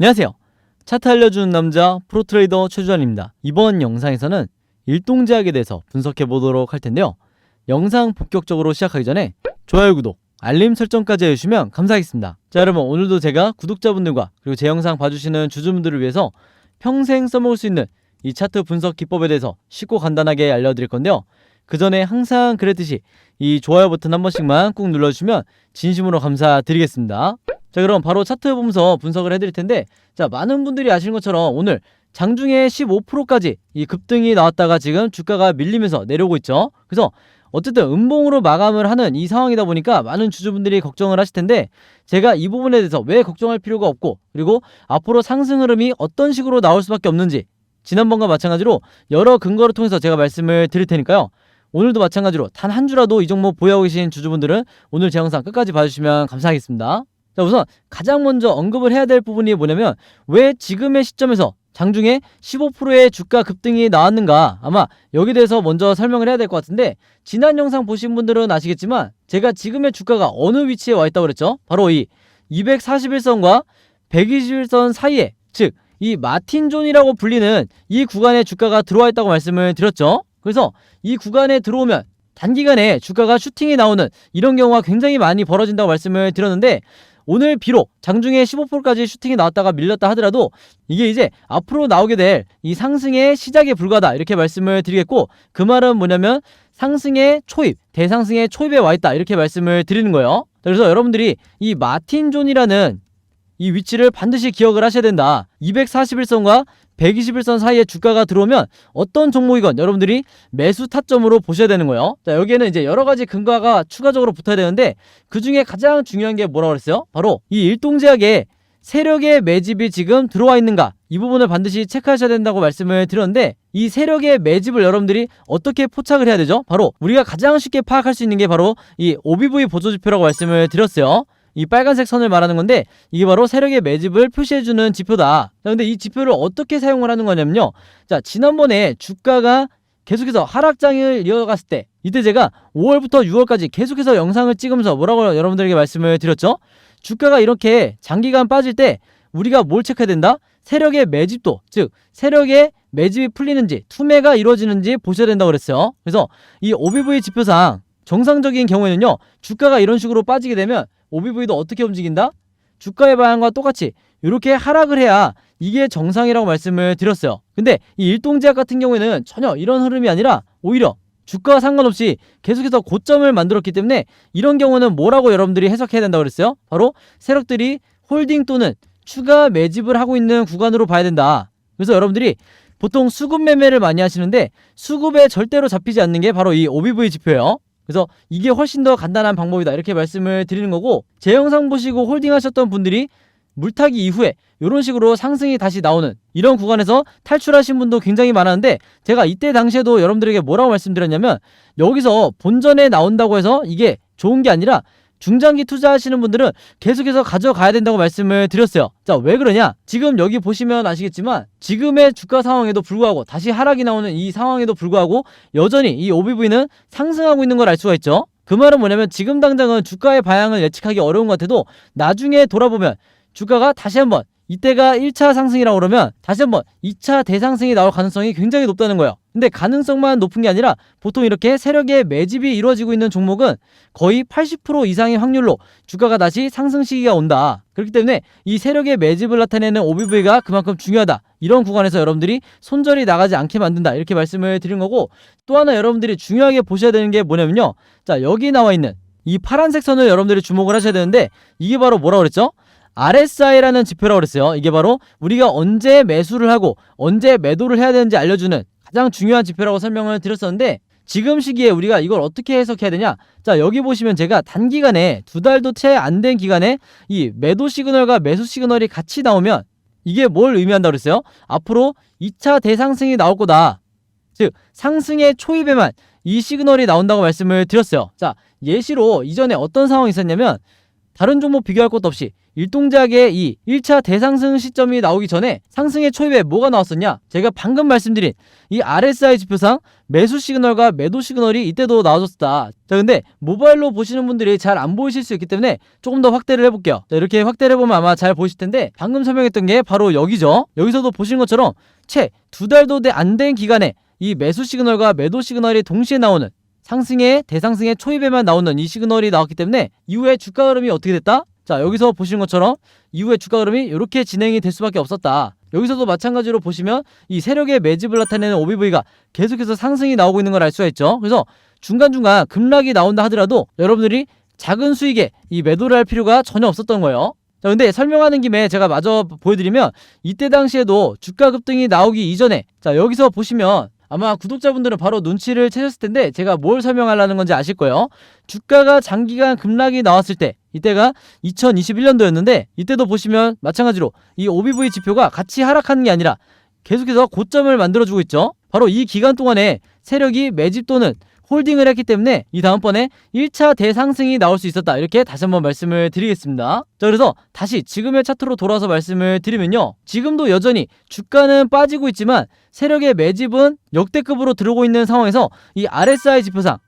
안녕하세요. 차트 알려주는 남자 프로트레이더 최주환입니다. 이번 영상에서는 일동제약에 대해서 분석해 보도록 할 텐데요. 영상 본격적으로 시작하기 전에 좋아요, 구독, 알림 설정까지 해주시면 감사하겠습니다. 자, 여러분, 오늘도 제가 구독자분들과 그리고 제 영상 봐주시는 주주분들을 위해서 평생 써먹을 수 있는 이 차트 분석 기법에 대해서 쉽고 간단하게 알려드릴 건데요. 그 전에 항상 그랬듯이 이 좋아요 버튼 한 번씩만 꾹 눌러주시면 진심으로 감사드리겠습니다. 자, 그럼 바로 차트 보면서 분석을 해드릴 텐데, 자, 많은 분들이 아시는 것처럼 오늘 장중에 15%까지 이 급등이 나왔다가 지금 주가가 밀리면서 내려오고 있죠. 그래서 어쨌든 음봉으로 마감을 하는 이 상황이다 보니까 많은 주주분들이 걱정을 하실 텐데, 제가 이 부분에 대해서 왜 걱정할 필요가 없고, 그리고 앞으로 상승 흐름이 어떤 식으로 나올 수밖에 없는지 지난번과 마찬가지로 여러 근거를 통해서 제가 말씀을 드릴 테니까요. 오늘도 마찬가지로 단 한 주라도 이 종목 보유하고 계신 주주분들은 오늘 제 영상 끝까지 봐주시면 감사하겠습니다. 자, 우선 가장 먼저 언급을 해야 될 부분이 뭐냐면, 왜 지금의 시점에서 장중에 15%의 주가 급등이 나왔는가, 아마 여기에 대해서 먼저 설명을 해야 될 것 같은데, 지난 영상 보신 분들은 아시겠지만 제가 지금의 주가가 어느 위치에 와 있다고 그랬죠? 바로 이 241선과 121선 사이에, 즉 이 마틴존이라고 불리는 이 구간에 주가가 들어와 있다고 말씀을 드렸죠. 그래서 이 구간에 들어오면 단기간에 주가가 슈팅이 나오는 이런 경우가 굉장히 많이 벌어진다고 말씀을 드렸는데, 오늘 비록 장중에 15%까지 슈팅이 나왔다가 밀렸다 하더라도 이게 이제 앞으로 나오게 될 이 상승의 시작에 불과하다, 이렇게 말씀을 드리겠고, 그 말은 뭐냐면 상승의 초입, 대상승의 초입에 와 있다, 이렇게 말씀을 드리는 거예요. 그래서 여러분들이 이 마틴존이라는 이 위치를 반드시 기억을 하셔야 된다. 241선과 121선 사이에 주가가 들어오면 어떤 종목이건 여러분들이 매수 타점으로 보셔야 되는 거예요. 자, 여기에는 이제 여러 가지 근거가 추가적으로 붙어야 되는데, 그 중에 가장 중요한 게 뭐라고 그랬어요? 바로 이 일동제약에 세력의 매집이 지금 들어와 있는가, 이 부분을 반드시 체크하셔야 된다고 말씀을 드렸는데, 이 세력의 매집을 여러분들이 어떻게 포착을 해야 되죠? 바로 우리가 가장 쉽게 파악할 수 있는 게 바로 이 OBV 보조지표라고 말씀을 드렸어요. 이 빨간색 선을 말하는 건데, 이게 바로 세력의 매집을 표시해주는 지표다. 자, 근데 이 지표를 어떻게 사용을 하는 거냐면요. 자, 지난번에 주가가 계속해서 하락장을 이어갔을 때, 이때 제가 5월부터 6월까지 계속해서 영상을 찍으면서 뭐라고 여러분들에게 말씀을 드렸죠? 주가가 이렇게 장기간 빠질 때 우리가 뭘 체크해야 된다? 세력의 매집도, 즉 세력의 매집이 풀리는지, 투매가 이루어지는지 보셔야 된다고 그랬어요. 그래서 이 OBV 지표상 정상적인 경우에는요, 주가가 이런 식으로 빠지게 되면 OBV도 어떻게 움직인다? 주가의 방향과 똑같이 이렇게 하락을 해야 이게 정상이라고 말씀을 드렸어요. 근데 이 일동제약 같은 경우에는 전혀 이런 흐름이 아니라 오히려 주가와 상관없이 계속해서 고점을 만들었기 때문에, 이런 경우는 뭐라고 여러분들이 해석해야 된다고 그랬어요? 바로 세력들이 홀딩 또는 추가 매집을 하고 있는 구간으로 봐야 된다. 그래서 여러분들이 보통 수급 매매를 많이 하시는데, 수급에 절대로 잡히지 않는 게 바로 이 OBV 지표예요. 그래서 이게 훨씬 더 간단한 방법이다, 이렇게 말씀을 드리는 거고, 제 영상 보시고 홀딩 하셨던 분들이 물타기 이후에 이런 식으로 상승이 다시 나오는 이런 구간에서 탈출하신 분도 굉장히 많았는데, 제가 이때 당시에도 여러분들에게 뭐라고 말씀드렸냐면, 여기서 본전에 나온다고 해서 이게 좋은 게 아니라 중장기 투자하시는 분들은 계속해서 가져가야 된다고 말씀을 드렸어요. 자, 왜 그러냐? 지금 여기 보시면 아시겠지만 지금의 주가 상황에도 불구하고, 다시 하락이 나오는 이 상황에도 불구하고 여전히 이 OBV는 상승하고 있는 걸 알 수가 있죠. 그 말은 뭐냐면, 지금 당장은 주가의 방향을 예측하기 어려운 것 같아도 나중에 돌아보면 주가가 다시 한번, 이때가 1차 상승이라고 그러면 다시 한번 2차 대상승이 나올 가능성이 굉장히 높다는 거예요. 근데 가능성만 높은 게 아니라 보통 이렇게 세력의 매집이 이루어지고 있는 종목은 거의 80% 이상의 확률로 주가가 다시 상승 시기가 온다. 그렇기 때문에 이 세력의 매집을 나타내는 OBV가 그만큼 중요하다. 이런 구간에서 여러분들이 손절이 나가지 않게 만든다, 이렇게 말씀을 드린 거고, 또 하나 여러분들이 중요하게 보셔야 되는 게 뭐냐면요. 자, 여기 나와 있는 이 파란색 선을 여러분들이 주목을 하셔야 되는데, 이게 바로 뭐라고 그랬죠? RSI라는 지표라고 그랬어요. 이게 바로 우리가 언제 매수를 하고 언제 매도를 해야 되는지 알려주는 가장 중요한 지표라고 설명을 드렸었는데, 지금 시기에 우리가 이걸 어떻게 해석해야 되냐? 자, 여기 보시면 제가 단기간에 2달도 채 안 된 기간에 이 매도 시그널과 매수 시그널이 같이 나오면 이게 뭘 의미한다고 그랬어요? 앞으로 2차 대상승이 나올 거다. 즉 상승의 초입에만 이 시그널이 나온다고 말씀을 드렸어요. 자, 예시로 이전에 어떤 상황이 있었냐면, 다른 종목 비교할 것도 없이 일동제약의 이 1차 대상승 시점이 나오기 전에 상승의 초입에 뭐가 나왔었냐? 제가 방금 말씀드린 이 RSI 지표상 매수 시그널과 매도 시그널이 이때도 나와줬다. 자, 근데 모바일로 보시는 분들이 잘 안 보이실 수 있기 때문에 조금 더 확대를 해볼게요. 자, 이렇게 확대를 해보면 아마 잘 보이실 텐데 방금 설명했던 게 바로 여기죠. 여기서도 보시는 것처럼 채 2달도 안 된 기간에 이 매수 시그널과 매도 시그널이 동시에 나오는 상승의 대상승의 초입에만 나오는 이 시그널이 나왔기 때문에 이후에 주가 흐름이 어떻게 됐다? 자, 여기서 보시는 것처럼 이후에 주가 흐름이 이렇게 진행이 될 수밖에 없었다. 여기서도 마찬가지로 보시면 이 세력의 매집을 나타내는 OBV가 계속해서 상승이 나오고 있는 걸 알 수가 있죠. 그래서 중간중간 급락이 나온다 하더라도 여러분들이 작은 수익에 이 매도를 할 필요가 전혀 없었던 거예요. 자, 근데 설명하는 김에 제가 마저 보여드리면 이때 당시에도 주가 급등이 나오기 이전에 자, 여기서 보시면 아마 구독자분들은 바로 눈치를 채셨을 텐데 제가 뭘 설명하려는 건지 아실 거예요. 주가가 장기간 급락이 나왔을 때 이때가 2021년도였는데 이때도 보시면 마찬가지로 이 OBV 지표가 같이 하락하는 게 아니라 계속해서 고점을 만들어주고 있죠. 바로 이 기간 동안에 세력이 매집 또는 홀딩을 했기 때문에 이 다음번에 1차 대상승이 나올 수 있었다. 이렇게 다시 한번 말씀을 드리겠습니다. 자, 그래서 다시 지금의 차트로 돌아와서 말씀을 드리면요. 지금도 여전히 주가는 빠지고 있지만 세력의 매집은 역대급으로 들어오고 있는 상황에서 이 RSI 지표상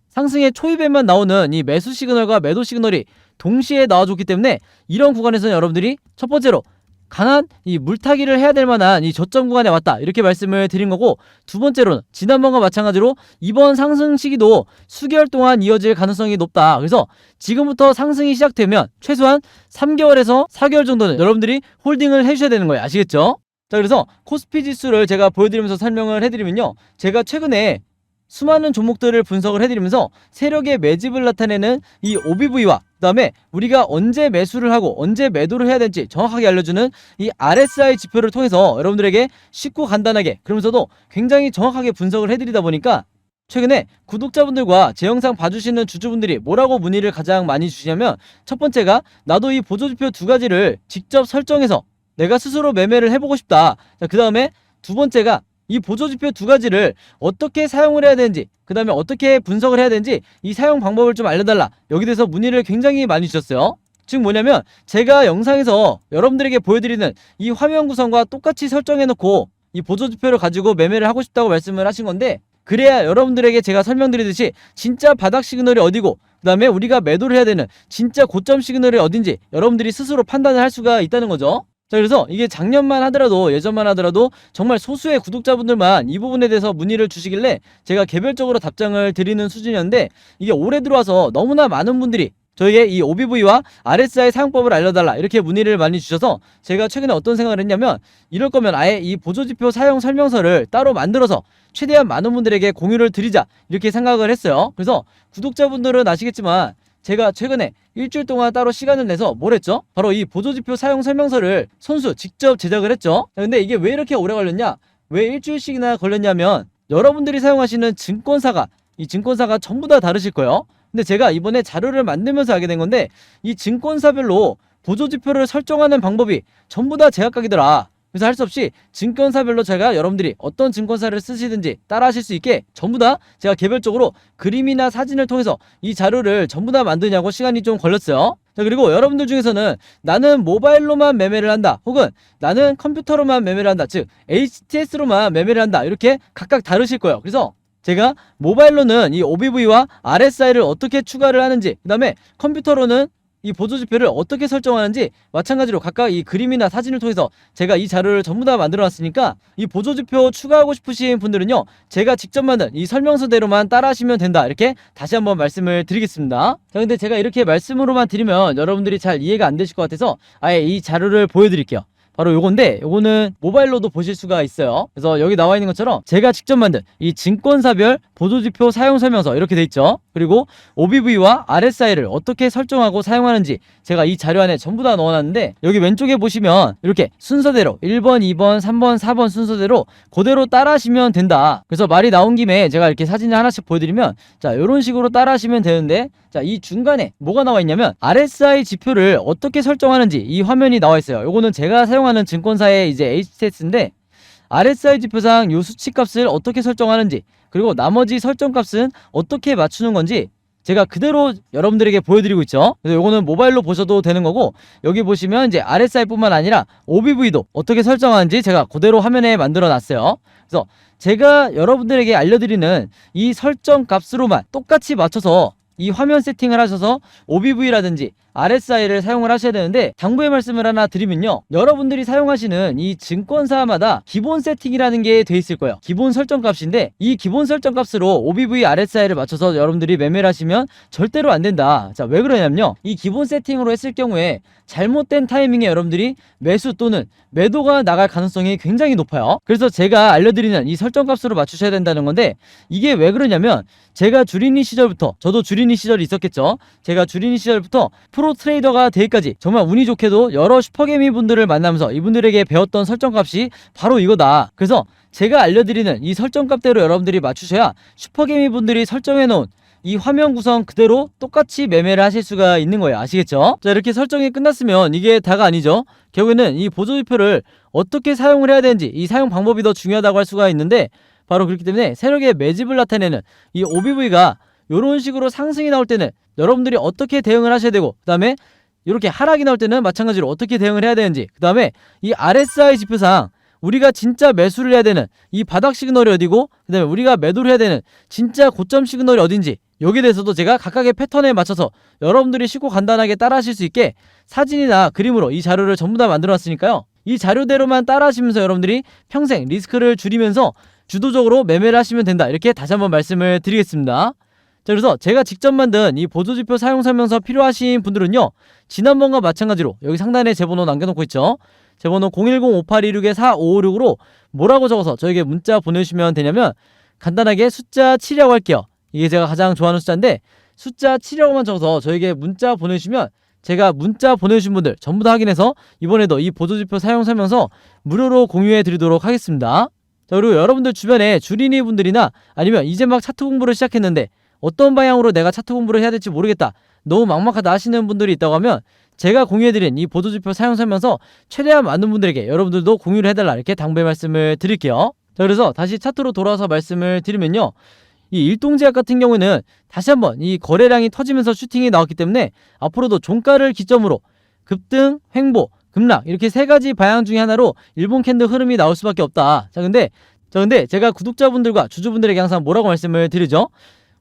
상승의 초입에만 나오는 이 매수 시그널과 매도 시그널이 동시에 나와줬기 때문에 이런 구간에서는 여러분들이 첫 번째로 강한 이 물타기를 해야 될 만한 이 저점 구간에 왔다. 이렇게 말씀을 드린 거고, 두 번째로는 지난번과 마찬가지로 이번 상승 시기도 수개월 동안 이어질 가능성이 높다. 그래서 지금부터 상승이 시작되면 최소한 3개월에서 4개월 정도는 여러분들이 홀딩을 해주셔야 되는 거예요. 아시겠죠? 자, 그래서 코스피 지수를 제가 보여드리면서 설명을 해드리면요. 제가 최근에 수많은 종목들을 분석을 해드리면서 세력의 매집을 나타내는 이 OBV와 그 다음에 우리가 언제 매수를 하고 언제 매도를 해야 될지 정확하게 알려주는 이 RSI 지표를 통해서 여러분들에게 쉽고 간단하게, 그러면서도 굉장히 정확하게 분석을 해드리다 보니까 최근에 구독자분들과 제 영상 봐주시는 주주분들이 뭐라고 문의를 가장 많이 주시냐면, 첫 번째가 나도 이 보조지표 두 가지를 직접 설정해서 내가 스스로 매매를 해보고 싶다. 그 다음에 두 번째가 이 보조지표 두 가지를 어떻게 사용을 해야 되는지, 그 다음에 어떻게 분석을 해야 되는지 이 사용 방법을 좀 알려달라. 여기 대해서 문의를 굉장히 많이 주셨어요. 즉 뭐냐면 제가 영상에서 여러분들에게 보여드리는 이 화면 구성과 똑같이 설정해놓고 이 보조지표를 가지고 매매를 하고 싶다고 말씀을 하신 건데, 그래야 여러분들에게 제가 설명드리듯이 진짜 바닥 시그널이 어디고 그 다음에 우리가 매도를 해야 되는 진짜 고점 시그널이 어딘지 여러분들이 스스로 판단을 할 수가 있다는 거죠. 자, 그래서 이게 작년만 하더라도, 예전만 하더라도 정말 소수의 구독자분들만 이 부분에 대해서 문의를 주시길래 제가 개별적으로 답장을 드리는 수준이었는데, 이게 올해 들어와서 너무나 많은 분들이 저에게 이 OBV와 RSI 사용법을 알려달라 이렇게 문의를 많이 주셔서 제가 최근에 어떤 생각을 했냐면, 이럴 거면 아예 이 보조지표 사용 설명서를 따로 만들어서 최대한 많은 분들에게 공유를 드리자 이렇게 생각을 했어요. 그래서 구독자분들은 아시겠지만 제가 최근에 일주일 동안 따로 시간을 내서 뭘 했죠? 바로 이 보조지표 사용 설명서를 손수 직접 제작을 했죠. 근데 이게 왜 이렇게 오래 걸렸냐? 왜 일주일씩이나 걸렸냐면, 여러분들이 사용하시는 증권사가, 이 증권사가 전부 다 다르실 거예요. 근데 제가 이번에 자료를 만들면서 알게 된 건데, 이 증권사별로 보조지표를 설정하는 방법이 전부 다 제각각이더라. 그래서 할 수 없이 증권사별로 제가 여러분들이 어떤 증권사를 쓰시든지 따라 하실 수 있게 전부 다 제가 개별적으로 그림이나 사진을 통해서 이 자료를 전부 다 만드냐고 시간이 좀 걸렸어요. 자, 그리고 여러분들 중에서는 나는 모바일로만 매매를 한다, 혹은 나는 컴퓨터로만 매매를 한다, 즉 HTS로만 매매를 한다, 이렇게 각각 다르실 거예요. 그래서 제가 모바일로는 이 OBV와 RSI를 어떻게 추가를 하는지, 그 다음에 컴퓨터로는 이 보조지표를 어떻게 설정하는지 마찬가지로 각각 이 그림이나 사진을 통해서 제가 이 자료를 전부 다 만들어 놨으니까 이 보조지표 추가하고 싶으신 분들은요, 제가 직접 만든 이 설명서대로만 따라 하시면 된다, 이렇게 다시 한번 말씀을 드리겠습니다. 자, 근데 제가 이렇게 말씀으로만 드리면 여러분들이 잘 이해가 안 되실 것 같아서 아예 이 자료를 보여드릴게요. 바로 요건데, 요거는 모바일로도 보실 수가 있어요. 그래서 여기 나와 있는 것처럼 제가 직접 만든 이 증권사별 보조지표 사용 설명서 이렇게 돼 있죠. 그리고 OBV와 RSI를 어떻게 설정하고 사용하는지 제가 이 자료 안에 전부 다 넣어놨는데, 여기 왼쪽에 보시면 이렇게 순서대로 1번, 2번, 3번, 4번 순서대로 그대로 따라 하시면 된다. 그래서 말이 나온 김에 제가 이렇게 사진을 하나씩 보여드리면, 자, 이런 식으로 따라 하시면 되는데, 자, 이 중간에 뭐가 나와 있냐면 RSI 지표를 어떻게 설정하는지 이 화면이 나와 있어요. 요거는 제가 사용하는 증권사의 이제 HTS인데, RSI 지표상 요 수치값을 어떻게 설정하는지, 그리고 나머지 설정값은 어떻게 맞추는 건지 제가 그대로 여러분들에게 보여드리고 있죠. 그래서 요거는 모바일로 보셔도 되는 거고, 여기 보시면 이제 RSI 뿐만 아니라 OBV도 어떻게 설정하는지 제가 그대로 화면에 만들어 놨어요. 그래서 제가 여러분들에게 알려드리는 이 설정 값으로만 똑같이 맞춰서 이 화면 세팅을 하셔서 OBV라든지 RSI를 사용을 하셔야 되는데, 당부의 말씀을 하나 드리면요, 여러분들이 사용하시는 이 증권사마다 기본 세팅이라는 게 돼 있을 거예요. 기본 설정 값인데, 이 기본 설정 값으로 OBV, RSI를 맞춰서 여러분들이 매매를 하시면 절대로 안 된다. 자, 왜 그러냐면요, 이 기본 세팅으로 했을 경우에 잘못된 타이밍에 여러분들이 매수 또는 매도가 나갈 가능성이 굉장히 높아요. 그래서 제가 알려드리는 이 설정 값으로 맞추셔야 된다는 건데, 이게 왜 그러냐면, 제가 주린이 시절부터, 저도 주린이 시절이 있었겠죠. 제가 주린이 시절부터 프로 트레이더가 되기까지 정말 운이 좋게도 여러 슈퍼개미 분들을 만나면서 이분들에게 배웠던 설정값이 바로 이거다. 그래서 제가 알려드리는 이 설정값대로 여러분들이 맞추셔야 슈퍼개미 분들이 설정해놓은 이 화면 구성 그대로 똑같이 매매를 하실 수가 있는 거예요. 아시겠죠? 자, 이렇게 설정이 끝났으면 이게 다가 아니죠. 결국에는 이 보조지표를 어떻게 사용을 해야 되는지, 이 사용 방법이 더 중요하다고 할 수가 있는데, 바로 그렇기 때문에 세력의 매집을 나타내는 이 OBV가 이런 식으로 상승이 나올 때는 여러분들이 어떻게 대응을 하셔야 되고, 그 다음에 이렇게 하락이 나올 때는 마찬가지로 어떻게 대응을 해야 되는지, 그 다음에 이 RSI 지표상 우리가 진짜 매수를 해야 되는 이 바닥 시그널이 어디고, 그 다음에 우리가 매도를 해야 되는 진짜 고점 시그널이 어딘지, 여기에 대해서도 제가 각각의 패턴에 맞춰서 여러분들이 쉽고 간단하게 따라 하실 수 있게 사진이나 그림으로 이 자료를 전부 다 만들어 놨으니까요, 이 자료대로만 따라 하시면서 여러분들이 평생 리스크를 줄이면서 주도적으로 매매를 하시면 된다. 이렇게 다시 한번 말씀을 드리겠습니다. 자, 그래서 제가 직접 만든 이 보조지표 사용 설명서 필요하신 분들은요, 지난번과 마찬가지로 여기 상단에 제 번호 남겨놓고 있죠. 제 번호 010-5826-4556으로 뭐라고 적어서 저에게 문자 보내주시면 되냐면, 간단하게 숫자 7이라고 할게요. 이게 제가 가장 좋아하는 숫자인데, 숫자 7이라고만 적어서 저에게 문자 보내주시면 제가 문자 보내주신 분들 전부 다 확인해서 이번에도 이 보조지표 사용 설명서 무료로 공유해 드리도록 하겠습니다. 자, 그리고 여러분들 주변에 주린이 분들이나 아니면 이제 막 차트 공부를 시작했는데 어떤 방향으로 내가 차트 공부를 해야 될지 모르겠다, 너무 막막하다 하시는 분들이 있다고 하면 제가 공유해드린 이 보조지표 사용 설명서 최대한 많은 분들에게 여러분들도 공유를 해달라, 이렇게 당부의 말씀을 드릴게요. 자, 그래서 다시 차트로 돌아와서 말씀을 드리면요, 이 일동제약 같은 경우에는 다시 한번 이 거래량이 터지면서 슈팅이 나왔기 때문에 앞으로도 종가를 기점으로 급등, 횡보, 급락, 이렇게 세 가지 방향 중에 하나로 일본 캔들 흐름이 나올 수밖에 없다. 자, 근데 제가 구독자분들과 주주분들에게 항상 뭐라고 말씀을 드리죠?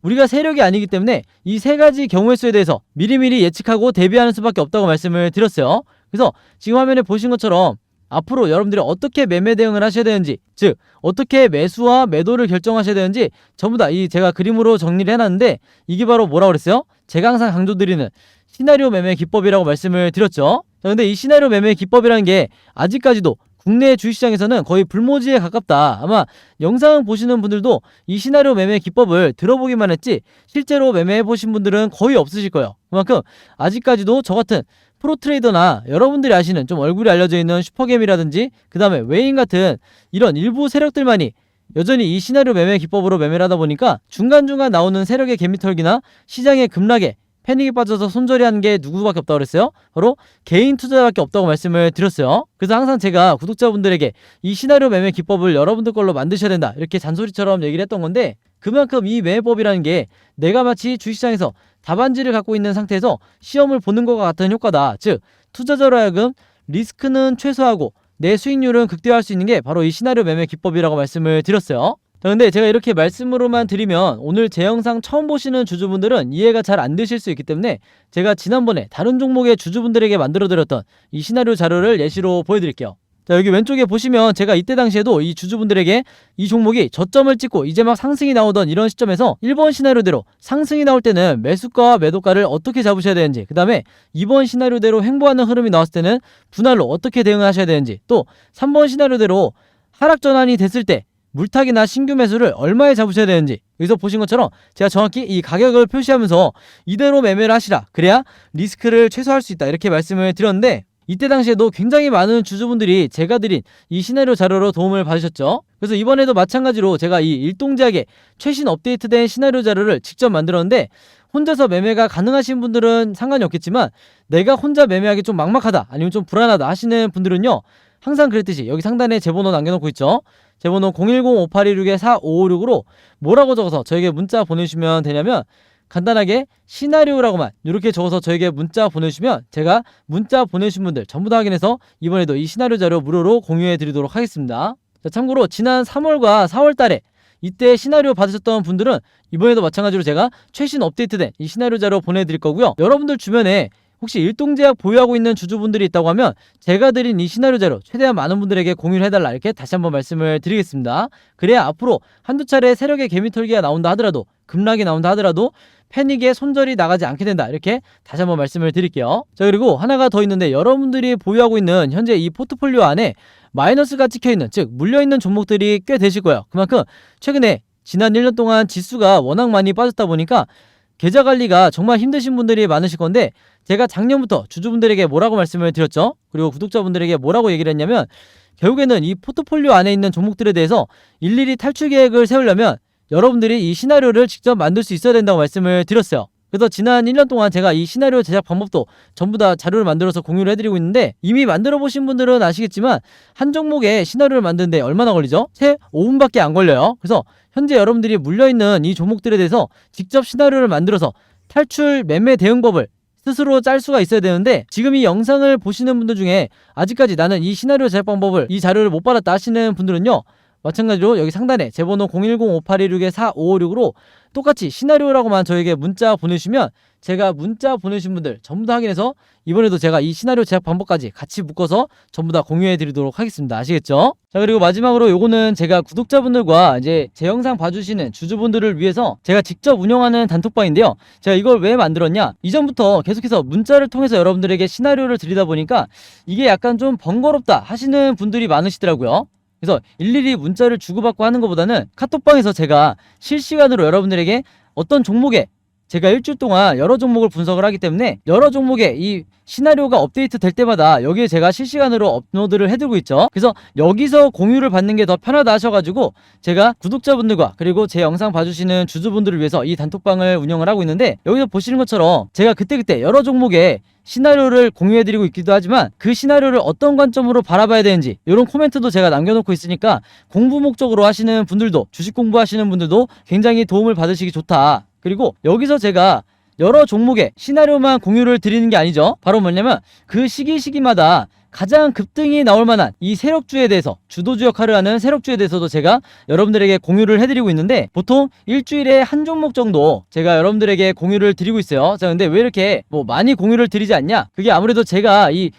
우리가 세력이 아니기 때문에 이 세 가지 경우의 수에 대해서 미리미리 예측하고 대비하는 수밖에 없다고 말씀을 드렸어요. 그래서 지금 화면에 보신 것처럼 앞으로 여러분들이 어떻게 매매 대응을 하셔야 되는지, 즉 어떻게 매수와 매도를 결정하셔야 되는지 전부 다 이 제가 그림으로 정리를 해놨는데, 이게 바로 뭐라고 그랬어요? 제가 항상 강조드리는 시나리오 매매 기법이라고 말씀을 드렸죠. 자, 근데 이 시나리오 매매 기법이라는 게 아직까지도 국내 주식시장에서는 거의 불모지에 가깝다. 아마 영상 보시는 분들도 이 시나리오 매매 기법을 들어보기만 했지 실제로 매매해보신 분들은 거의 없으실 거예요. 그만큼 아직까지도 저 같은 프로트레이더나 여러분들이 아시는 좀 얼굴이 알려져 있는 슈퍼게임이라든지 그 다음에 외인 같은 이런 일부 세력들만이 여전히 이 시나리오 매매 기법으로 매매를 하다 보니까 중간중간 나오는 세력의 개미털기나 시장의 급락에 패닉에 빠져서 손절이 하는 게 누구밖에 없다고 그랬어요? 바로 개인 투자자밖에 없다고 말씀을 드렸어요. 그래서 항상 제가 구독자분들에게 이 시나리오 매매 기법을 여러분들 걸로 만드셔야 된다, 이렇게 잔소리처럼 얘기를 했던 건데, 그만큼 이 매매법이라는 게 내가 마치 주식시장에서 답안지를 갖고 있는 상태에서 시험을 보는 것과 같은 효과다. 즉 투자자로 하여금 리스크는 최소화하고 내 수익률은 극대화할 수 있는 게 바로 이 시나리오 매매 기법이라고 말씀을 드렸어요. 자, 근데 제가 이렇게 말씀으로만 드리면 오늘 제 영상 처음 보시는 주주분들은 이해가 잘 안 되실 수 있기 때문에 제가 지난번에 다른 종목의 주주분들에게 만들어드렸던 이 시나리오 자료를 예시로 보여드릴게요. 자, 여기 왼쪽에 보시면 제가 이때 당시에도 이 주주분들에게 이 종목이 저점을 찍고 이제 막 상승이 나오던 이런 시점에서 1번 시나리오대로 상승이 나올 때는 매수가와 매도가를 어떻게 잡으셔야 되는지, 그 다음에 2번 시나리오대로 횡보하는 흐름이 나왔을 때는 분할로 어떻게 대응을 하셔야 되는지, 또 3번 시나리오대로 하락 전환이 됐을 때 물타기나 신규 매수를 얼마에 잡으셔야 되는지, 여기서 보신 것처럼 제가 정확히 이 가격을 표시하면서 이대로 매매를 하시라, 그래야 리스크를 최소화할 수 있다, 이렇게 말씀을 드렸는데, 이때 당시에도 굉장히 많은 주주분들이 제가 드린 이 시나리오 자료로 도움을 받으셨죠. 그래서 이번에도 마찬가지로 제가 이 일동제약의 최신 업데이트된 시나리오 자료를 직접 만들었는데, 혼자서 매매가 가능하신 분들은 상관이 없겠지만 내가 혼자 매매하기 좀 막막하다, 아니면 좀 불안하다 하시는 분들은요, 항상 그랬듯이 여기 상단에 제 번호 남겨놓고 있죠. 제 번호 010-5826-4556으로 뭐라고 적어서 저에게 문자 보내주시면 되냐면, 간단하게 시나리오라고만 이렇게 적어서 저에게 문자 보내주시면 제가 문자 보내주신 분들 전부 다 확인해서 이번에도 이 시나리오 자료 무료로 공유해 드리도록 하겠습니다. 자, 참고로 지난 3월과 4월 달에 이때 시나리오 받으셨던 분들은 이번에도 마찬가지로 제가 최신 업데이트된 이 시나리오 자료 보내드릴 거고요. 여러분들 주변에 혹시 일동제약 보유하고 있는 주주분들이 있다고 하면 제가 드린 이 시나리오 자료 최대한 많은 분들에게 공유를 해달라 이렇게 다시 한번 말씀을 드리겠습니다. 그래야 앞으로 한두 차례 세력의 개미털기가 나온다 하더라도 급락이 나온다 하더라도 패닉에 손절이 나가지 않게 된다 이렇게 다시 한번 말씀을 드릴게요. 자, 그리고 하나가 더 있는데 여러분들이 보유하고 있는 현재 이 포트폴리오 안에 마이너스가 찍혀있는, 즉 물려있는 종목들이 꽤 되실 거예요. 그만큼 최근에 지난 1년 동안 지수가 워낙 많이 빠졌다 보니까 계좌 관리가 정말 힘드신 분들이 많으실 건데 제가 작년부터 주주분들에게 뭐라고 말씀을 드렸죠? 그리고 구독자분들에게 뭐라고 얘기를 했냐면 결국에는 이 포트폴리오 안에 있는 종목들에 대해서 일일이 탈출 계획을 세우려면 여러분들이 이 시나리오를 직접 만들 수 있어야 된다고 말씀을 드렸어요. 그래서 지난 1년 동안 제가 이 시나리오 제작 방법도 전부 다 자료를 만들어서 공유를 해드리고 있는데 이미 만들어 보신 분들은 아시겠지만 한 종목의 시나리오를 만드는데 얼마나 걸리죠? 채 5분밖에 안 걸려요. 그래서 현재 여러분들이 물려있는 이 종목들에 대해서 직접 시나리오를 만들어서 탈출 매매 대응법을 스스로 짤 수가 있어야 되는데 지금 이 영상을 보시는 분들 중에 아직까지 나는 이 시나리오 제작 방법을 이 자료를 못 받았다 하시는 분들은요, 마찬가지로 여기 상단에 제 번호 010-5816-4556으로 똑같이 시나리오라고만 저에게 문자 보내주시면 제가 문자 보내주신 분들 전부 다 확인해서 이번에도 제가 이 시나리오 제작 방법까지 같이 묶어서 전부 다 공유해 드리도록 하겠습니다. 아시겠죠? 자, 그리고 마지막으로 요거는 제가 구독자분들과 이제 제 영상 봐주시는 주주분들을 위해서 제가 직접 운영하는 단톡방인데요. 제가 이걸 왜 만들었냐? 이전부터 계속해서 문자를 통해서 여러분들에게 시나리오를 드리다 보니까 이게 약간 좀 번거롭다 하시는 분들이 많으시더라고요. 그래서 일일이 문자를 주고받고 하는 것보다는 카톡방에서 제가 실시간으로 여러분들에게 어떤 종목에 제가 일주일 동안 여러 종목을 분석을 하기 때문에 여러 종목의 이 시나리오가 업데이트 될 때마다 여기에 제가 실시간으로 업로드를 해두고 있죠. 그래서 여기서 공유를 받는 게 더 편하다 하셔가지고 제가 구독자분들과 그리고 제 영상 봐주시는 주주분들을 위해서 이 단톡방을 운영을 하고 있는데 여기서 보시는 것처럼 제가 그때그때 여러 종목의 시나리오를 공유해드리고 있기도 하지만 그 시나리오를 어떤 관점으로 바라봐야 되는지 이런 코멘트도 제가 남겨놓고 있으니까 공부 목적으로 하시는 분들도 주식 공부하시는 분들도 굉장히 도움을 받으시기 좋다. 그리고 여기서 제가 여러 종목의 시나리오만 공유를 드리는 게 아니죠. 바로 뭐냐면 그 시기마다 가장 급등이 나올 만한 이 세력주에 대해서 주도주 역할을 하는 세력주에 대해서도 제가 여러분들에게 공유를 해드리고 있는데 보통 일주일에 한 종목 정도 제가 여러분들에게 공유를 드리고 있어요. 자, 근데 왜 이렇게 뭐 많이 공유를 드리지 않냐? 그게 아무래도 제가 이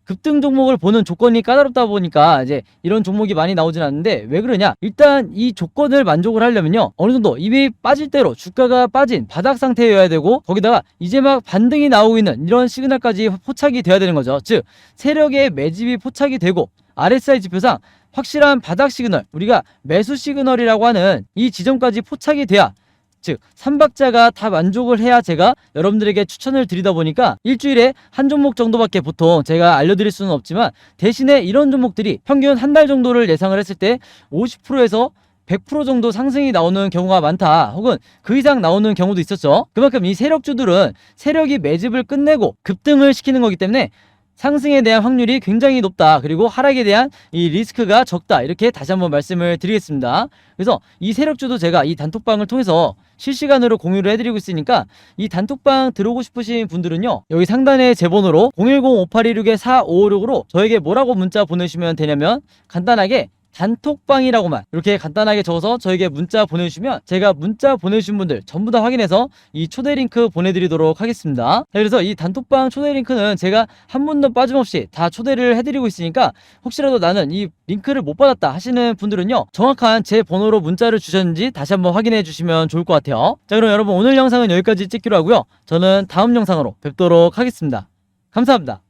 급등 종목을 보는 조건이 까다롭다 보니까 이제 이런 종목이 많이 나오진 않는데 왜 그러냐? 일단 이 조건을 만족을 하려면요, 어느 정도 이미 빠질 대로 주가가 빠진 바닥 상태여야 되고 거기다가 이제 막 반등이 나오고 있는 이런 시그널까지 포착이 돼야 되는 거죠. 즉 세력의 매집이 포착이 되고 RSI 지표상 확실한 바닥 시그널, 우리가 매수 시그널이라고 하는 이 지점까지 포착이 돼야, 즉 3박자가 다 만족을 해야 제가 여러분들에게 추천을 드리다 보니까 일주일에 한 종목 정도밖에 보통 제가 알려드릴 수는 없지만 대신에 이런 종목들이 평균 한 달 정도를 예상을 했을 때 50%에서 100% 정도 상승이 나오는 경우가 많다, 혹은 그 이상 나오는 경우도 있었죠. 그만큼 이 세력주들은 세력이 매집을 끝내고 급등을 시키는 거기 때문에 상승에 대한 확률이 굉장히 높다, 그리고 하락에 대한 이 리스크가 적다, 이렇게 다시 한번 말씀을 드리겠습니다. 그래서 이 세력주도 제가 이 단톡방을 통해서 실시간으로 공유를 해드리고 있으니까 이 단톡방 들어오고 싶으신 분들은요, 여기 상단에 제 번호로 010-5816-4556으로 저에게 뭐라고 문자 보내주시면 되냐면 간단하게 단톡방이라고만 이렇게 간단하게 적어서 저에게 문자 보내주시면 제가 문자 보내주신 분들 전부 다 확인해서 이 초대 링크 보내드리도록 하겠습니다. 자, 그래서 이 단톡방 초대 링크는 제가 한 분도 빠짐없이 다 초대를 해드리고 있으니까 혹시라도 나는 이 링크를 못 받았다 하시는 분들은요, 정확한 제 번호로 문자를 주셨는지 다시 한번 확인해 주시면 좋을 것 같아요. 자, 그럼 여러분 오늘 영상은 여기까지 찍기로 하고요, 저는 다음 영상으로 뵙도록 하겠습니다. 감사합니다.